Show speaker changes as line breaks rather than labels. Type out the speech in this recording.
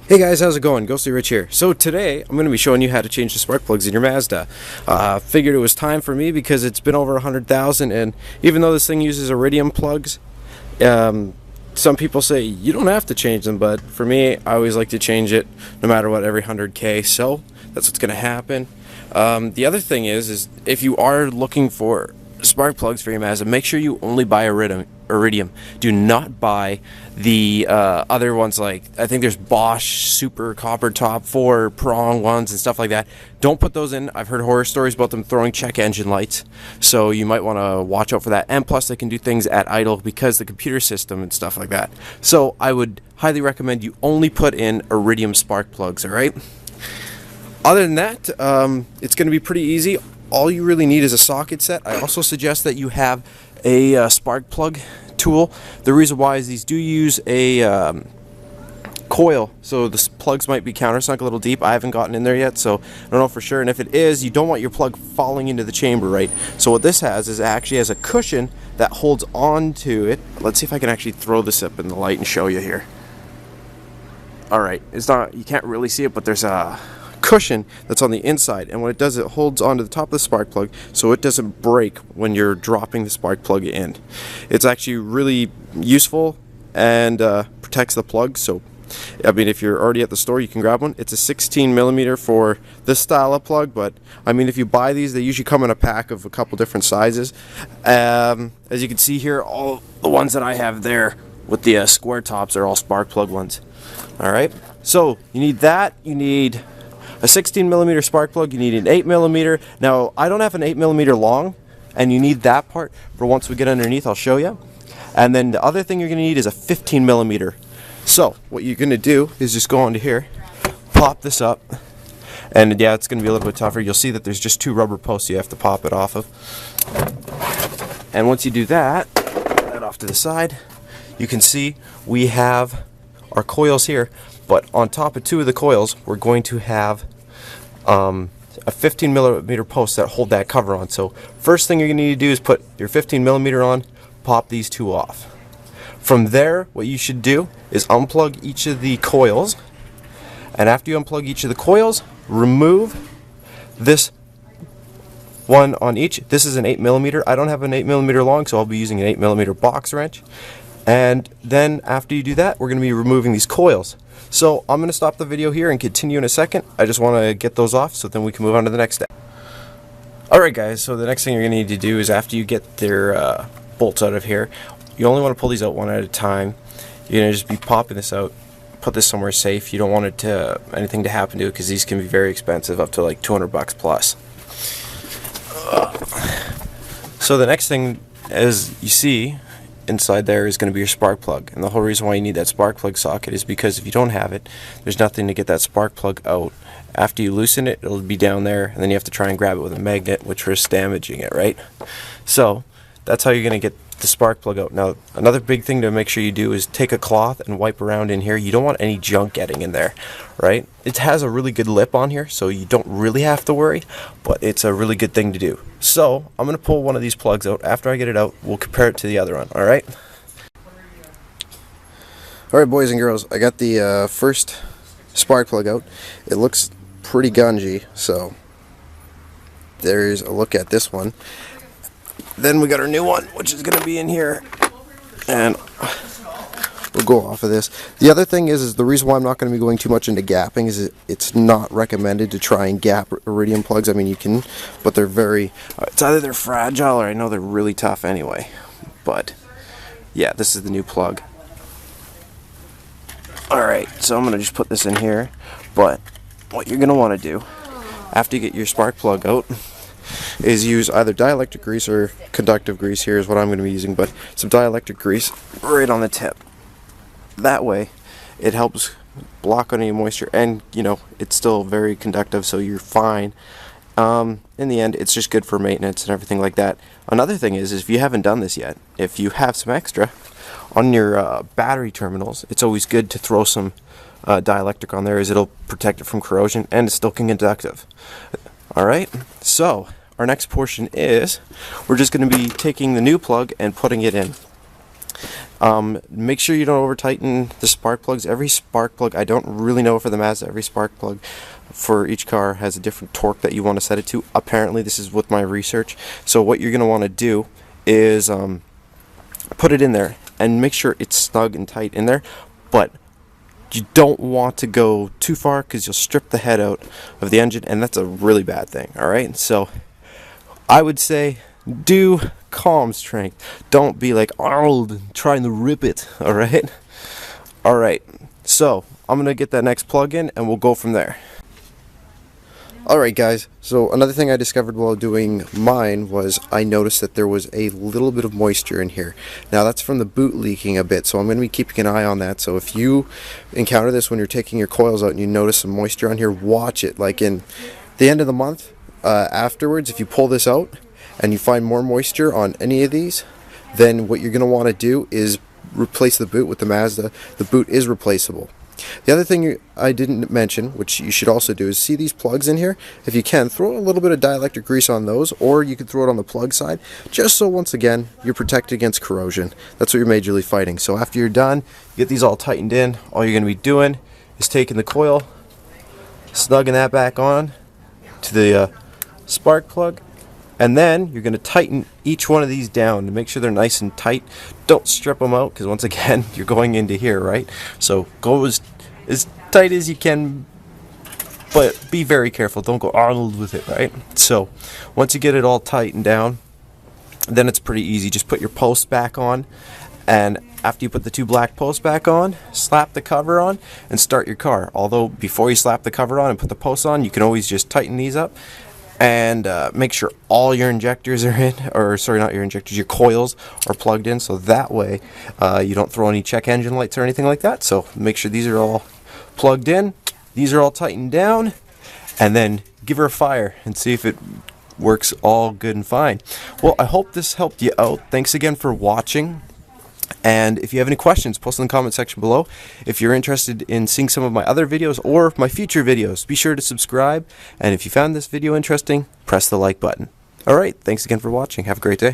Hey guys, how's it going? Ghostly Rich here. So today I'm going to be showing you how to change the spark plugs in your Mazda. Figured it was time for me because it's been over 100,000, and even though this thing uses iridium plugs, some people say you don't have to change them, but for me I always like to change it no matter what every 100k, so that's what's going to happen. The other thing is if you are looking for spark plugs for your Mazda, make sure you only buy iridium. Do not buy the other ones, like I think there's Bosch Super Copper Top 4 prong ones and stuff like that. Don't put those in. I've heard horror stories about them throwing check engine lights, so you might want to watch out for that. And plus they can do things at idle because the computer system and stuff like that. So I would highly recommend you only put in iridium spark plugs. Alright, other than that, it's going to be pretty easy. All you really need is a socket set. I also suggest that you have a spark plug tool. The reason why is these do use a coil, so the plugs might be countersunk a little deep. I haven't gotten in there yet, so I don't know for sure. And if it is, you don't want your plug falling into the chamber, right? So what this has is it actually has a cushion that holds on to it. Let's see if I can actually throw this up in the light and show you here. Alright, it's not, you can't really see it, but there's a cushion that's on the inside, and what it does, it holds onto the top of the spark plug so it doesn't break when you're dropping the spark plug in. It's actually really useful and protects the plug. So I mean, if you're already at the store, you can grab one. It's a 16mm for this style of plug, but I mean, if you buy these, they usually come in a pack of a couple different sizes. As you can see here, all the ones that I have there with the square tops are all spark plug ones. Alright, so you need that. You need a 16mm spark plug, you need an 8mm. Now, I don't have an 8mm long, and you need that part for once we get underneath, I'll show you. And then the other thing you're going to need is a 15mm. So, what you're going to do is just go onto here, pop this up, and yeah, it's going to be a little bit tougher. You'll see that there's just two rubber posts you have to pop it off of. And once you do that, put that off to the side, you can see we have our coils here, but on top of two of the coils, we're going to have a 15mm post that hold that cover on. So first thing you're going to need to do is put your 15mm on, pop these two off. From there, what you should do is unplug each of the coils, and after you unplug each of the coils, remove this one on each. This is an 8mm. I don't have an 8mm long, so I'll be using an 8mm box wrench. And then after you do that, we're going to be removing these coils. So I'm going to stop the video here and continue in a second. I just want to get those off so then we can move on to the next step. Alright guys, so the next thing you're going to need to do is after you get their bolts out of here, you only want to pull these out one at a time. You're going to just be popping this out, put this somewhere safe. You don't want it to anything to happen to it because these can be very expensive, up to like 200 bucks plus. So the next thing, as you see, inside there is going to be your spark plug, and the whole reason why you need that spark plug socket is because if you don't have it, there's nothing to get that spark plug out. After you loosen it, it'll be down there, and then you have to try and grab it with a magnet, which risks damaging it, right? So that's how you're going to get the spark plug out. Now, another big thing to make sure you do is take a cloth and wipe around in here. You don't want any junk getting in there, right? It has a really good lip on here, so you don't really have to worry, but it's a really good thing to do. So I'm going to pull one of these plugs out. After I get it out, we'll compare it to the other one, alright? Alright boys and girls, I got the first spark plug out. It looks pretty gungy, so there's a look at this one. Then we got our new one, which is going to be in here, and we'll go off of this. The other thing is the reason why I'm not going to be going too much into gapping is it's not recommended to try and gap iridium plugs. I mean, you can, but they're very, it's either they're fragile or I know they're really tough anyway. But yeah, this is the new plug. Alright, so I'm going to just put this in here, but what you're going to want to do after you get your spark plug out is use either dielectric grease or conductive grease. Here is what I'm going to be using, but some dielectric grease right on the tip. That way it helps block any moisture, and you know, it's still very conductive, so you're fine. In the end, it's just good for maintenance and everything like that. Another thing is if you haven't done this yet, if you have some extra on your battery terminals, it's always good to throw some dielectric on there, as it'll protect it from corrosion and it's still conductive. Alright, so our next portion is we're just going to be taking the new plug and putting it in. Make sure you don't over tighten the spark plugs. Every spark plug, I don't really know for the Mazda, every spark plug for each car has a different torque that you want to set it to. Apparently this is with my research. So what you're going to want to do is put it in there and make sure it's snug and tight in there, but you don't want to go too far because you'll strip the head out of the engine, and that's a really bad thing. Alright, so I would say do calm strength. Don't be like Arnold trying to rip it. Alright, so I'm gonna get that next plug in and we'll go from there. Alright guys, so another thing I discovered while doing mine was I noticed that there was a little bit of moisture in here. Now that's from the boot leaking a bit, so I'm going to be keeping an eye on that. So if you encounter this when you're taking your coils out and you notice some moisture on here, watch it. Like in the end of the month, afterwards, if you pull this out and you find more moisture on any of these, then what you're going to want to do is replace the boot with the Mazda. The boot is replaceable. The other thing I didn't mention, which you should also do, is see these plugs in here? If you can, throw a little bit of dielectric grease on those, or you could throw it on the plug side, just so once again, you're protected against corrosion. That's what you're majorly fighting. So after you're done, you get these all tightened in, all you're going to be doing is taking the coil, snugging that back on to the spark plug, and then you're going to tighten each one of these down to make sure they're nice and tight. Don't strip them out, because once again, you're going into here, right? So go as tight as you can, but be very careful. Don't go Arnold with it, right? So once you get it all tightened down, then it's pretty easy. Just put your posts back on, and after you put the two black posts back on, slap the cover on and start your car. Although before you slap the cover on and put the posts on, you can always just tighten these up and make sure all your injectors are in, or sorry, not your injectors, your coils are plugged in, so that way you don't throw any check engine lights or anything like that. So make sure these are all plugged in, these are all tightened down, and then give her a fire and see if it works all good and fine. Well, I hope this helped you out. Thanks again for watching. And if you have any questions, post in the comment section below. If you're interested in seeing some of my other videos or my future videos, be sure to subscribe. And if you found this video interesting, press the like button. Alright, thanks again for watching. Have a great day.